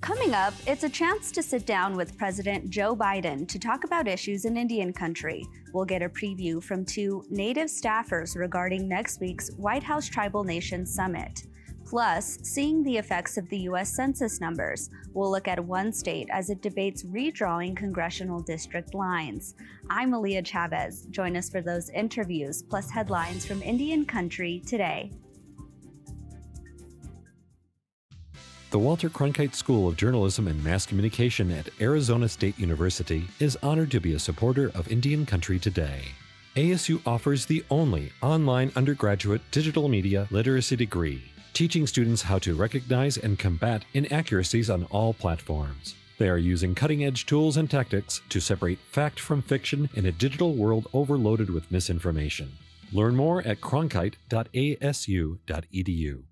Coming up, it's a chance to sit down with President Joe Biden to talk about issues in Indian country. We'll get a preview from two Native staffers regarding next week's White House Tribal Nations Summit. Plus, seeing the effects of the U.S. Census numbers, we'll look at one state as it debates redrawing congressional district lines. I'm Aaliyah Chavez. Join us for those interviews, plus headlines from Indian country today. The Walter Cronkite School of Journalism and Mass Communication at Arizona State University is honored to be a supporter of Indian Country Today. ASU offers the only online undergraduate digital media literacy degree, teaching students how to recognize and combat inaccuracies on all platforms. They are using cutting-edge tools and tactics to separate fact from fiction in a digital world overloaded with misinformation. Learn more at cronkite.asu.edu.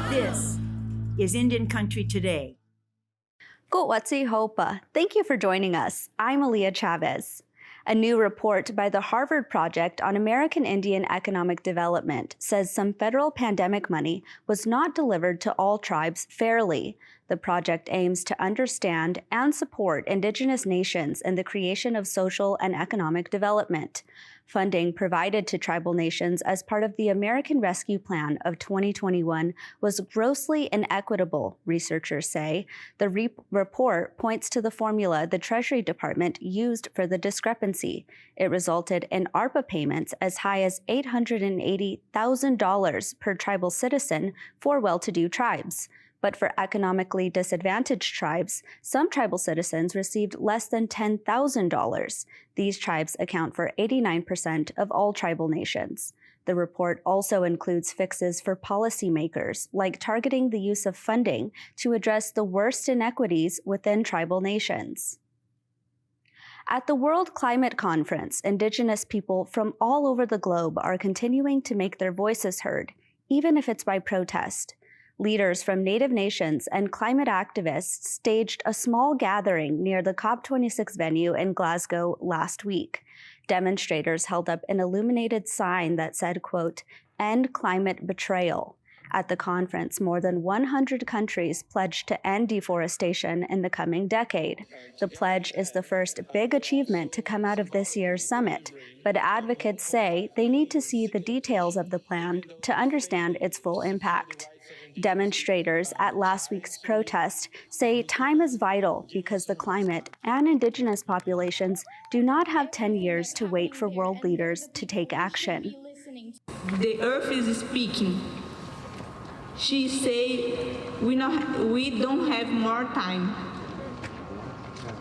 This is Indian Country Today. Kutwatsi Hopa. Thank you for joining us. I'm Aaliyah Chavez. A new report by the Harvard Project on American Indian Economic Development says some federal pandemic money was not delivered to all tribes fairly. The project aims to understand and support Indigenous nations in the creation of social and economic development. Funding provided to tribal nations as part of the American Rescue Plan of 2021 was grossly inequitable, researchers say. The report points to the formula the Treasury Department used for the discrepancy. It resulted in ARPA payments as high as $880,000 per tribal citizen for well-to-do tribes. But for economically disadvantaged tribes, some tribal citizens received less than $10,000. These tribes account for 89% of all tribal nations. The report also includes fixes for policymakers, like targeting the use of funding to address the worst inequities within tribal nations. At the World Climate Conference, Indigenous people from all over the globe are continuing to make their voices heard, even if it's by protest. Leaders from Native nations and climate activists staged a small gathering near the COP26 venue in Glasgow last week. Demonstrators held up an illuminated sign that said, quote, "End climate betrayal." At the conference, more than 100 countries pledged to end deforestation in the coming decade. The pledge is the first big achievement to come out of this year's summit, but advocates say they need to see the details of the plan to understand its full impact. Demonstrators at last week's protest say time is vital because the climate and Indigenous populations do not have 10 years to wait for world leaders to take action. The earth is speaking. She say we don't have more time,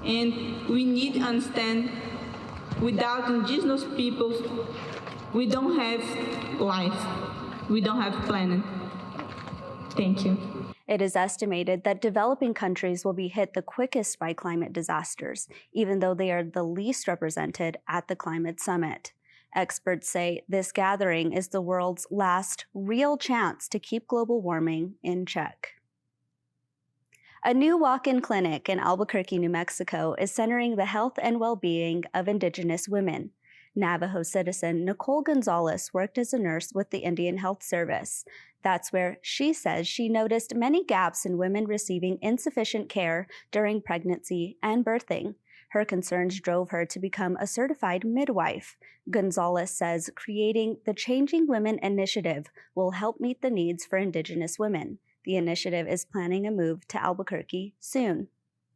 and we need to understand without Indigenous peoples we don't have life, we don't have planet. Thank you. It is estimated that developing countries will be hit the quickest by climate disasters, even though they are the least represented at the climate summit. Experts say this gathering is the world's last real chance to keep global warming in check. A new walk-in clinic in Albuquerque, New Mexico is centering the health and well-being of Indigenous women. Navajo citizen Nicole Gonzalez worked as a nurse with the Indian Health Service. That's where she says she noticed many gaps in women receiving insufficient care during pregnancy and birthing. Her concerns drove her to become a certified midwife. Gonzalez says creating the Changing Women Initiative will help meet the needs for Indigenous women. The initiative is planning a move to Albuquerque soon.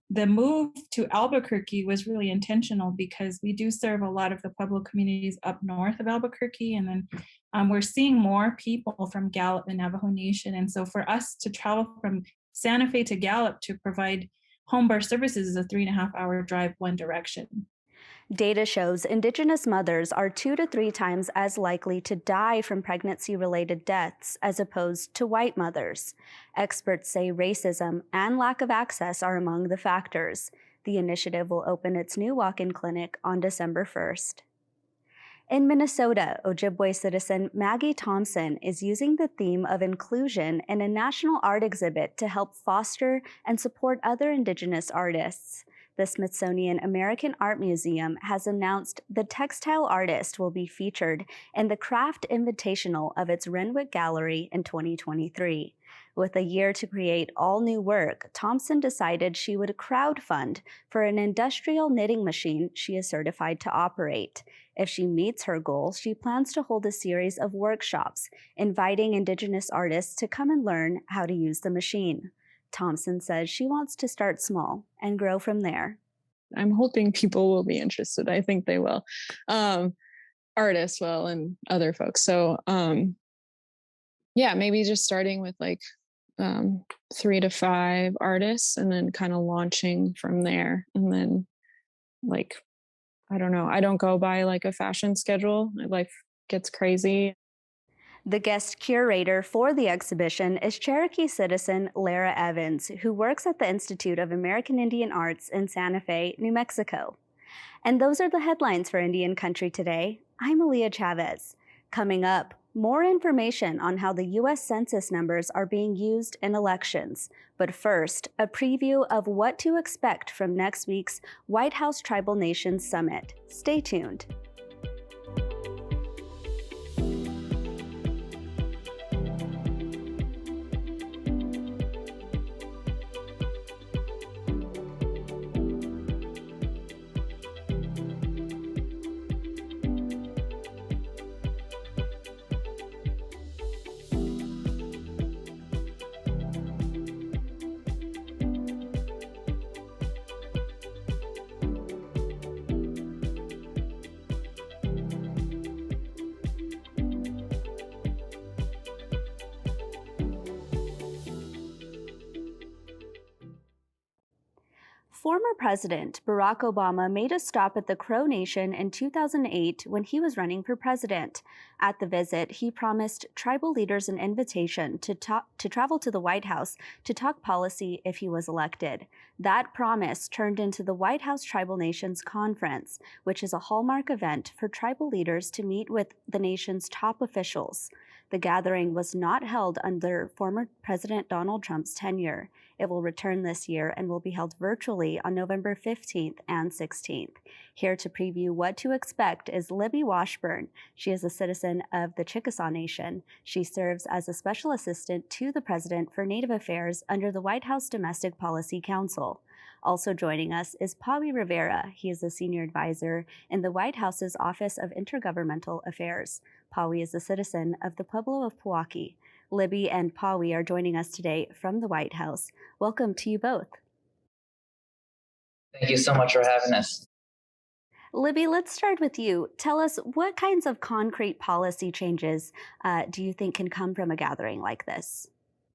The move to Albuquerque was really intentional because we do serve a lot of the Pueblo communities up north of Albuquerque, and then we're seeing more people from Gallup and Navajo Nation. And so for us to travel from Santa Fe to Gallup to provide home birth services is a 3.5-hour drive one direction. Data shows Indigenous mothers are 2 to 3 times as likely to die from pregnancy-related deaths as opposed to white mothers. Experts say racism and lack of access are among the factors. The initiative will open its new walk-in clinic on December 1st. In Minnesota, Ojibwe citizen Maggie Thompson is using the theme of inclusion in a national art exhibit to help foster and support other Indigenous artists. The Smithsonian American Art Museum has announced the textile artist will be featured in the Craft Invitational of its Renwick Gallery in 2023. With a year to create all new work, Thompson decided she would crowdfund for an industrial knitting machine she is certified to operate. If she meets her goal, she plans to hold a series of workshops, inviting Indigenous artists to come and learn how to use the machine. Thompson says she wants to start small and grow from there. I'm hoping people will be interested. I think they will. Artists will, and other folks. So yeah, maybe just starting with like 3 to 5 artists and then kind of launching from there. And then like, I don't know, I don't go by like a fashion schedule. Life gets crazy. The guest curator for the exhibition is Cherokee citizen Lara Evans, who works at the Institute of American Indian Arts in Santa Fe, New Mexico. And those are the headlines for Indian Country Today. I'm Aaliyah Chavez. Coming up, more information on how the U.S. Census numbers are being used in elections. But first, a preview of what to expect from next week's White House Tribal Nations Summit. Stay tuned. Former President Barack Obama made a stop at the Crow Nation in 2008 when he was running for president. At the visit, he promised tribal leaders an invitation to travel to the White House to talk policy if he was elected. That promise turned into the White House Tribal Nations Conference, which is a hallmark event for tribal leaders to meet with the nation's top officials. The gathering was not held under former President Donald Trump's tenure. It will return this year and will be held virtually on November 15th and 16th. Here to preview what to expect is Libby Washburn. She is a citizen of the Chickasaw Nation. She serves as a special assistant to the President for Native Affairs under the White House Domestic Policy Council. Also joining us is Pawi Rivera. He is a senior advisor in the White House's Office of Intergovernmental Affairs. Pawi is a citizen of the Pueblo of Pewaukee. Libby and Pawi are joining us today from the White House. Welcome to you both. Thank you so much for having us. Libby, let's start with you. Tell us, what kinds of concrete policy changes do you think can come from a gathering like this?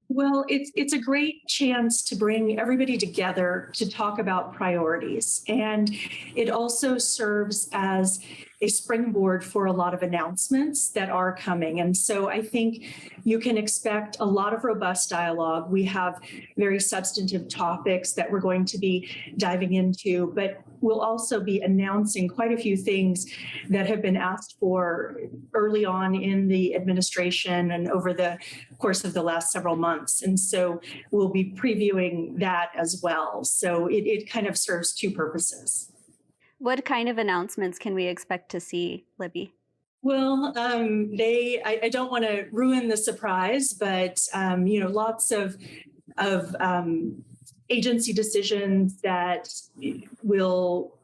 Well, it's a great chance to bring everybody together to talk about priorities. And it also serves as a springboard for a lot of announcements that are coming. And so I think you can expect a lot of robust dialogue. We have very substantive topics that we're going to be diving into, but we'll also be announcing quite a few things that have been asked for early on in the administration and over the course of the last several months. And so we'll be previewing that as well. So it kind of serves two purposes. What kind of announcements can we expect to see, Libby? Well, I don't want to ruin the surprise, but lots of agency decisions that will,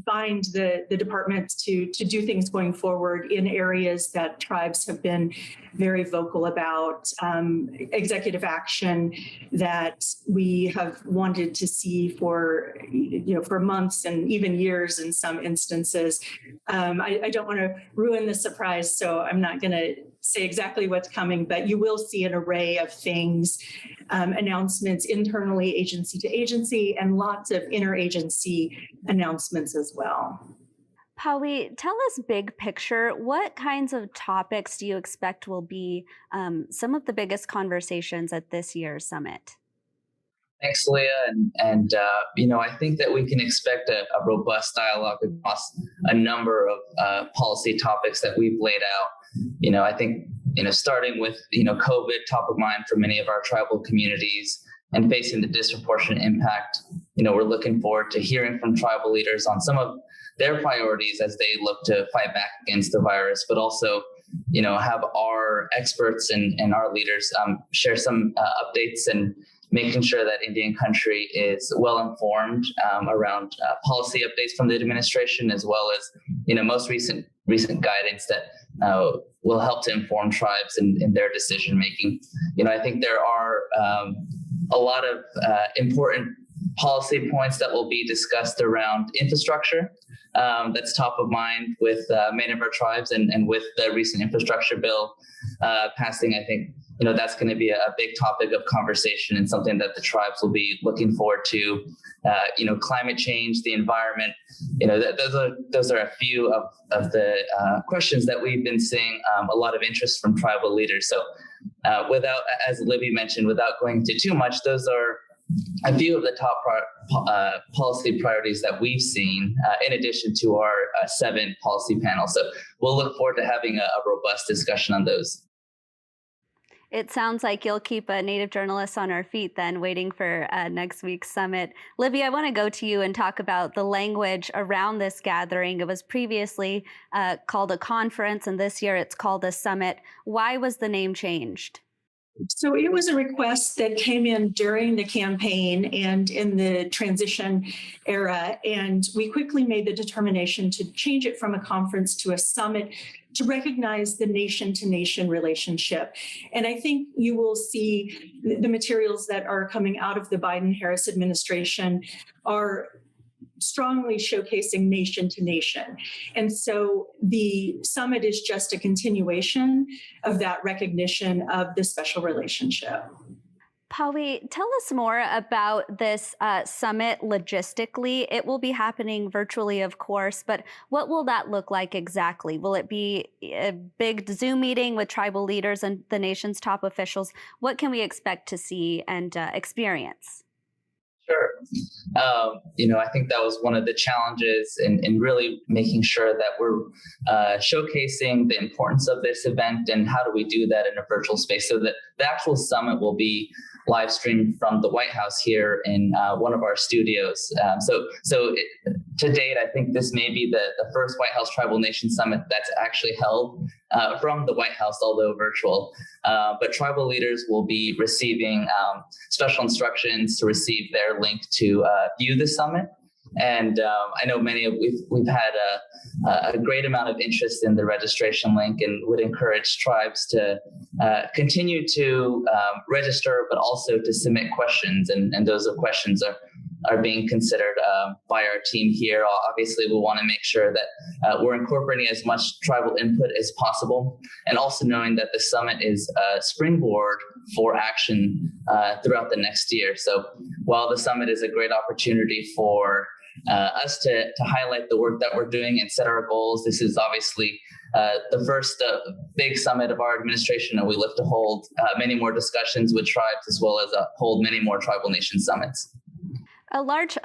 bind the departments to do things going forward in areas that tribes have been very vocal about, executive action that we have wanted to see for months and even years in some instances. I don't want to ruin the surprise, so I'm not going to say exactly what's coming, but you will see an array of things, announcements internally, agency to agency, and lots of interagency announcements as well. Pawi, tell us big picture, what kinds of topics do you expect will be some of the biggest conversations at this year's summit? Thanks, Leah. I think that we can expect a robust dialogue across a number of policy topics that we've laid out. I think, starting with, COVID top of mind for many of our tribal communities and facing the disproportionate impact, we're looking forward to hearing from tribal leaders on some of their priorities as they look to fight back against the virus, but also, have our experts and our leaders share some updates and making sure that Indian country is well informed around policy updates from the administration, as well as most recent guidance that will help to inform tribes in their decision making. I think there are a lot of important policy points that will be discussed around infrastructure. That's top of mind with many of our tribes, and with the recent infrastructure bill passing, I think that's going to be a big topic of conversation and something that the tribes will be looking forward to. Climate change, the environment, those are a few of the questions that we've been seeing a lot of interest from tribal leaders. So without, as Libby mentioned, without going into too much, those are a few of the top policy priorities that we've seen, in addition to our 7 policy panels. So we'll look forward to having a robust discussion on those. It sounds like you'll keep Native journalists on our feet then, waiting for next week's summit. Libby, I want to go to you and talk about the language around this gathering. It was previously called a conference, and this year it's called a summit. Why was the name changed? So it was a request that came in during the campaign and in the transition era, and we quickly made the determination to change it from a conference to a summit to recognize the nation-to-nation relationship. And I think you will see the materials that are coming out of the Biden-Harris administration are strongly showcasing nation to nation. And so the summit is just a continuation of that recognition of the special relationship. Pawi, tell us more about this summit logistically. It will be happening virtually, of course, but what will that look like exactly? Will it be a big Zoom meeting with tribal leaders and the nation's top officials? What can we expect to see and experience? Sure. I think that was one of the challenges in really making sure that we're showcasing the importance of this event, and how do we do that in a virtual space. So that the actual summit will be live streamed from the White House here in one of our studios. To date, I think this may be the first White House Tribal Nation Summit that's actually held from the White House, although virtual. But tribal leaders will be receiving special instructions to receive their link to view the summit. And I know we've had a great amount of interest in the registration link, and would encourage tribes to continue to register, but also to submit questions. And those questions are being considered by our team here. Obviously, we want to make sure that we're incorporating as much tribal input as possible, and also knowing that the summit is a springboard for action throughout the next year. So while the summit is a great opportunity for us to highlight the work that we're doing and set our goals, this is obviously the first big summit of our administration, and we look to hold many more discussions with tribes, as well as hold many more tribal nation summits. A large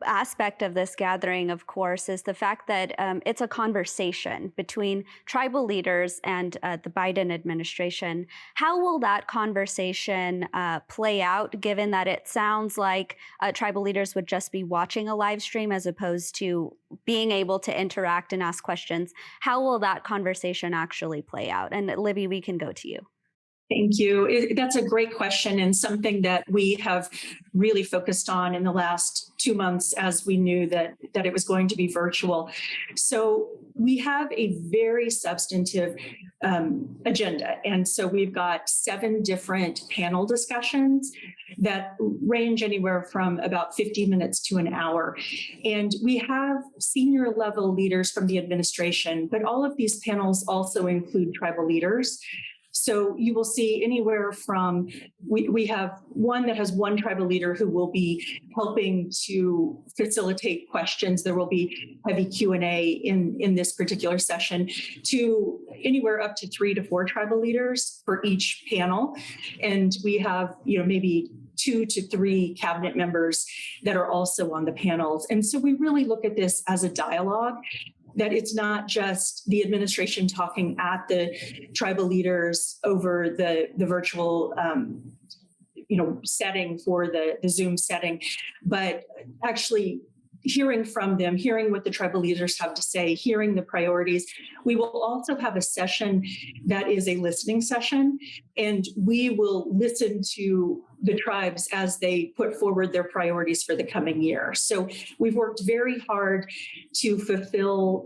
aspect of this gathering, of course, is the fact that it's a conversation between tribal leaders and the Biden administration. How will that conversation play out, given that it sounds like tribal leaders would just be watching a live stream as opposed to being able to interact and ask questions? How will that conversation actually play out? And Libby, we can go to you. Thank you. That's a great question, and something that we have really focused on in the last 2 months as we knew that it was going to be virtual. So we have a very substantive agenda. And so we've got 7 different panel discussions that range anywhere from about 50 minutes to an hour. And we have senior level leaders from the administration, but all of these panels also include tribal leaders. So you will see anywhere from, we have one that has one tribal leader who will be helping to facilitate questions. There will be heavy Q&A in this particular session, to anywhere up to 3 to 4 tribal leaders for each panel. And we have, maybe 2 to 3 cabinet members that are also on the panels. And so we really look at this as a dialogue, that it's not just the administration talking at the tribal leaders over the virtual setting for the Zoom setting, but actually hearing from them, hearing what the tribal leaders have to say, hearing the priorities. We will also have a session that is a listening session, and we will listen to the tribes as they put forward their priorities for the coming year. So we've worked very hard to fulfill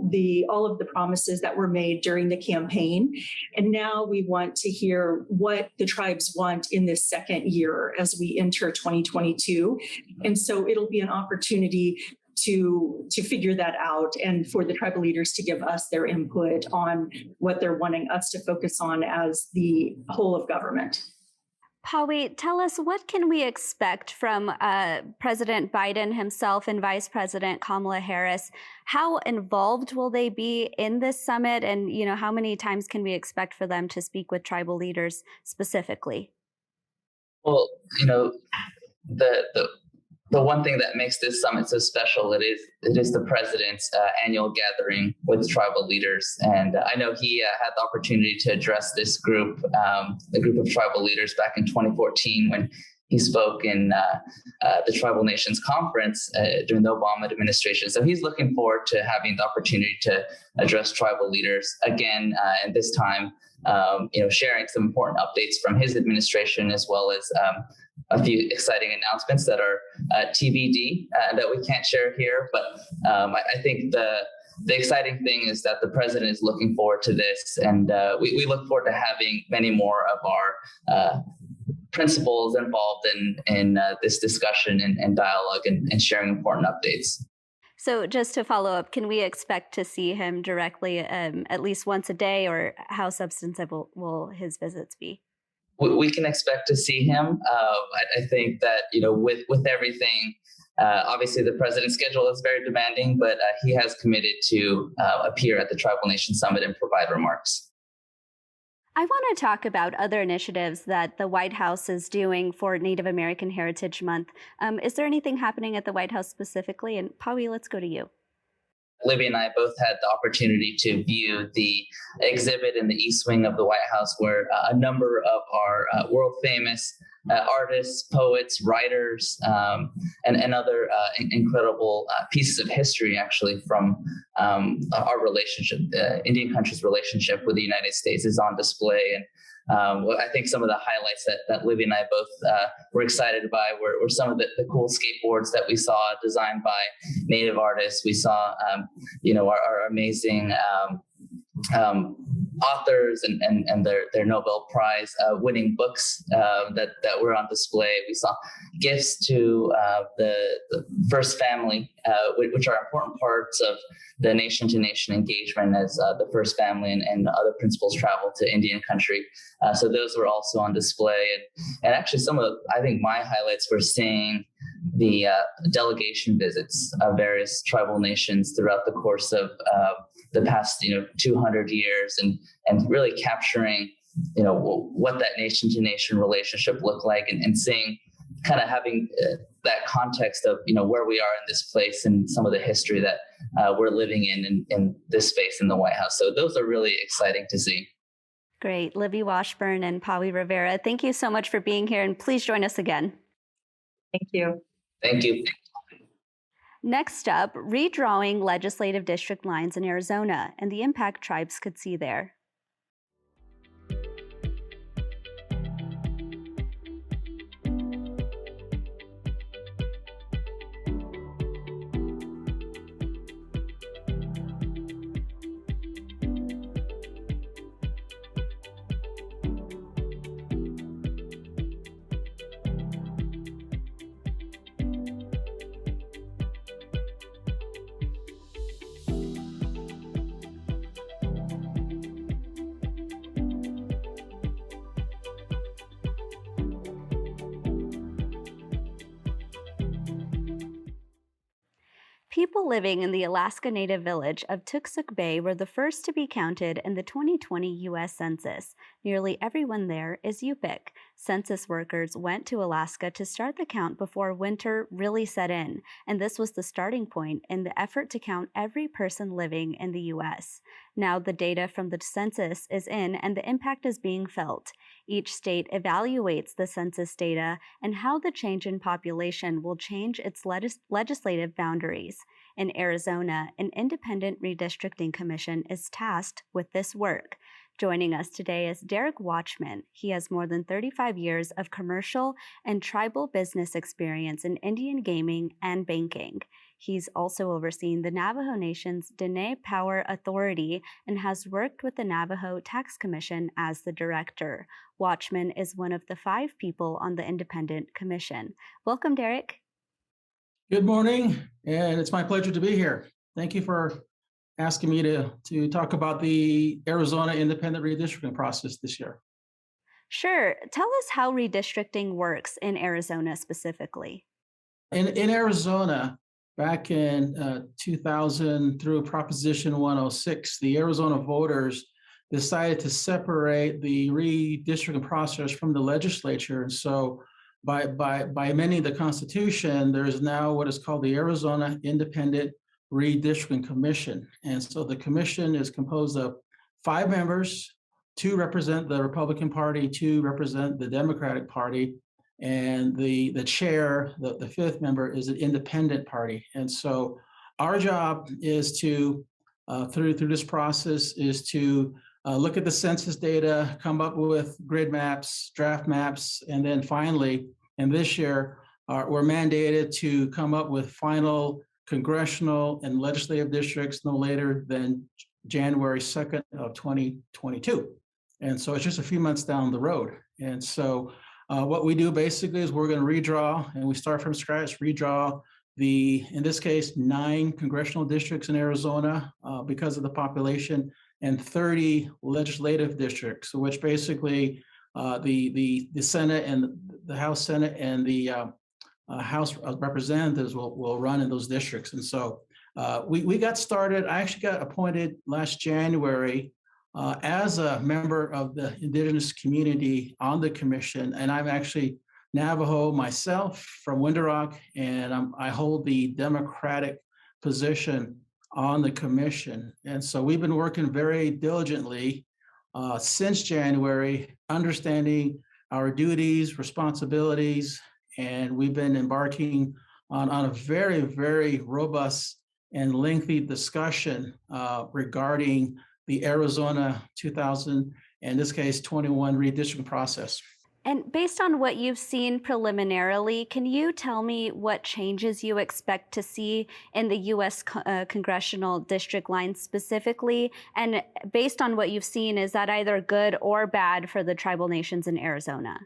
all of the promises that were made during the campaign. And now we want to hear what the tribes want in this second year as we enter 2022. And so it'll be an opportunity to figure that out and for the tribal leaders to give us their input on what they're wanting us to focus on as the whole of government. Pawi, tell us, what can we expect from President Biden himself and Vice President Kamala Harris? How involved will they be in this summit? And, how many times can we expect for them to speak with tribal leaders specifically? Well, the one thing that makes this summit so special, it is the president's annual gathering with tribal leaders. And I know he had the opportunity to address this group, the group of tribal leaders, back in 2014 when he spoke in the Tribal Nations Conference during the Obama administration. So he's looking forward to having the opportunity to address tribal leaders again, and this time, sharing some important updates from his administration, as well as a few exciting announcements that are TBD that we can't share here. But I think the exciting thing is that the president is looking forward to this, and we look forward to having many more of our principals involved in this discussion and dialogue and sharing important updates. So just to follow up, can we expect to see him directly at least once a day, or how substantive will his visits be? We can expect to see him. I think that, with everything, obviously the president's schedule is very demanding, but he has committed to appear at the Tribal Nation Summit and provide remarks. I want to talk about other initiatives that the White House is doing for Native American Heritage Month. Is there anything happening at the White House specifically? And Pawi, let's go to you. Libby and I both had the opportunity to view the exhibit in the East Wing of the White House, where a number of our world famous artists, poets, writers, and other incredible pieces of history, actually, from our relationship, Indian country's relationship with the United States, is on display. And I think some of the highlights that Libby and I both were excited by were some of the cool skateboards that we saw designed by Native artists. We saw, our amazing authors and their Nobel Prize winning books that were on display. We saw gifts to the First Family, which are important parts of the nation-to-nation engagement as the First Family and other principals travel to Indian country. So those were also on display. And actually some of, I think my highlights were seeing the delegation visits of various tribal nations throughout the course of the past 200 years and really capturing what that nation to nation relationship looked like and seeing, kind of having that context of where we are in this place and some of the history that we're living in this space in the White House. So those are really exciting to see. Great. Libby Washburn and Pawi Rivera, thank you so much for being here, and please join us again. Thank you. Thank you. Next up, redrawing legislative district lines in Arizona and the impact tribes could see there. people living in the Alaska Native village of Tuksuk Bay were the first to be counted in the 2020 U.S. Census. Nearly everyone there is Yupik. Census workers went to Alaska to start the count before winter really set in, and this was the starting point in the effort to count every person living in the U.S. Now the data from the census is in and the impact is being felt. Each state evaluates the census data and how the change in population will change its legislative boundaries. In Arizona, an independent redistricting commission is tasked with this work. Joining us today is Derek Watchman. He has more than 35 years of commercial and tribal business experience in Indian gaming and banking. He's also overseen the Navajo Nation's Diné Power Authority and has worked with the Navajo Tax Commission as the director. Watchman is one of the 5 people on the independent commission. Welcome, Derek. Good morning, and it's my pleasure to be here. Thank you for asking me to talk about the Arizona independent redistricting process this year. Sure. Tell us how redistricting works in Arizona specifically. In Arizona, back in 2000 through Proposition 106, the Arizona voters decided to separate the redistricting process from the legislature. And so by amending the Constitution, there is now what is called the Arizona Independent Redistricting Commission. And so the commission is composed of 5 members, 2 represent the Republican Party, 2 represent the Democratic Party, and the chair, the 5th member, is an independent party. And so our job is to, through this process, is to look at the census data, come up with grid maps, draft maps, and then finally, and this year, we're mandated to come up with final congressional and legislative districts no later than January 2nd of 2022. And so it's just a few months down the road. And so what we do basically is we're going to redraw, and we start from scratch, redraw in this case, 9 congressional districts in Arizona because of the population, and 30 legislative districts, which basically the Senate and the House Senate and the House of Representatives will run in those districts. And so we got started. I actually got appointed last January as a member of the Indigenous community on the commission, and I'm actually Navajo myself from Window Rock, and I hold the Democratic position on the commission. And so we've been working very diligently since January, understanding our duties, responsibilities, and we've been embarking on a very, very robust and lengthy discussion regarding the Arizona 2000, in this case, 21 redistricting process. And based on what you've seen preliminarily, can you tell me what changes you expect to see in the U.S. congressional district lines specifically? And based on what you've seen, is that either good or bad for the tribal nations in Arizona?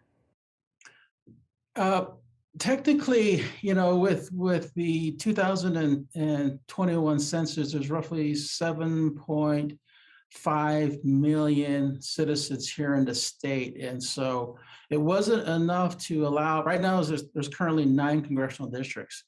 Technically, with the 2021 census, there's roughly 7.5 million citizens here in the state. And so it wasn't enough to allow, right now there's currently 9 congressional districts.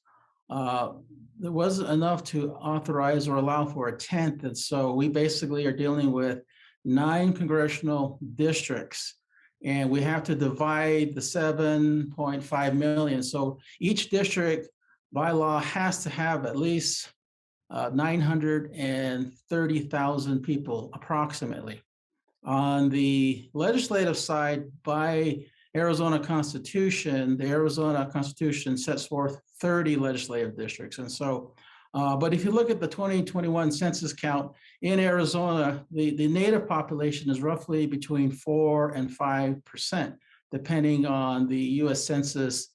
There wasn't enough to authorize or allow for a 10th. And so we basically are dealing with 9 congressional districts, and we have to divide the 7.5 million. So each district by law has to have at least 930,000 people approximately. On the legislative side, by Arizona Constitution, the Arizona Constitution sets forth 30 legislative districts. And so, but if you look at the 2021 census count in Arizona, the Native population is roughly between 4 and 5%, depending on the US Census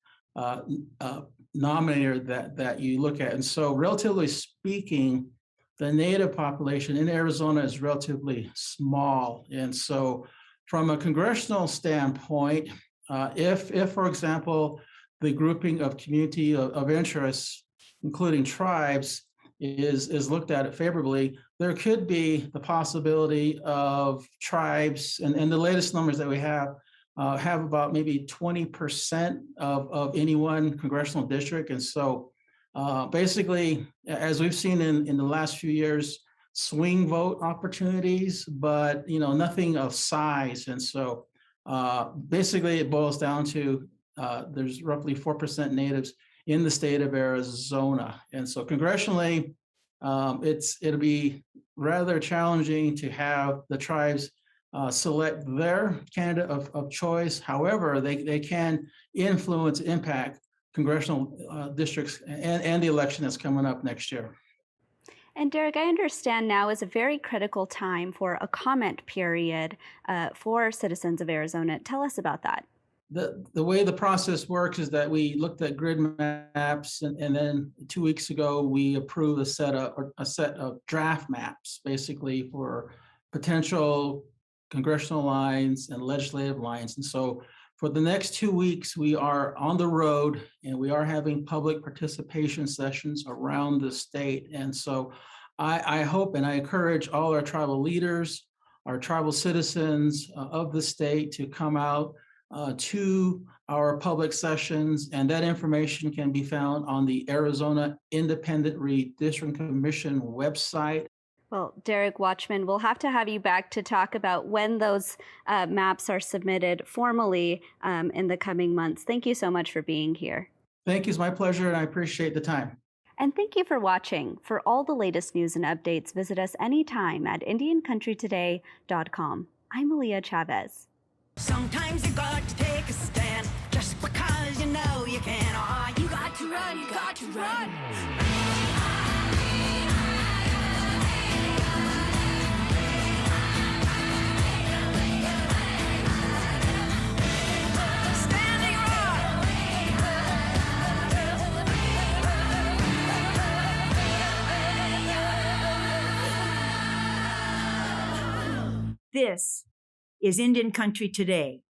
denominator that you look at. And so relatively speaking, the Native population in Arizona is relatively small. And so from a congressional standpoint, if for example, the grouping of community of interest, including tribes, is looked at favorably, there could be the possibility of tribes, and the latest numbers that we have about maybe 20% of any one congressional district. And so Basically, as we've seen in the last few years, swing vote opportunities, but nothing of size. And so basically it boils down to there's roughly 4% natives in the state of Arizona. And so congressionally, it'll be rather challenging to have the tribes select their candidate of choice. However, they can influence, impact congressional districts and the election that's coming up next year. And Derek, I understand now is a very critical time for a comment period for citizens of Arizona. Tell us about that. The way the process works is that we looked at grid maps, and then 2 weeks ago we approved a set of draft maps, basically for potential congressional lines and legislative lines. And so for the next 2 weeks, we are on the road and we are having public participation sessions around the state. And so I hope and I encourage all our tribal leaders, our tribal citizens of the state to come out to our public sessions, and that information can be found on the Arizona Independent Redistricting Commission website. Well, Derek Watchman, we'll have to have you back to talk about when those maps are submitted formally in the coming months. Thank you so much for being here. Thank you. It's my pleasure, and I appreciate the time. And thank you for watching. For all the latest news and updates, visit us anytime at IndianCountryToday.com. I'm Malia Chavez. Sometimes you got to take a stand just because you know you can. Oh, you got to run, you got to run. Standing rock. This is Indian Country Today.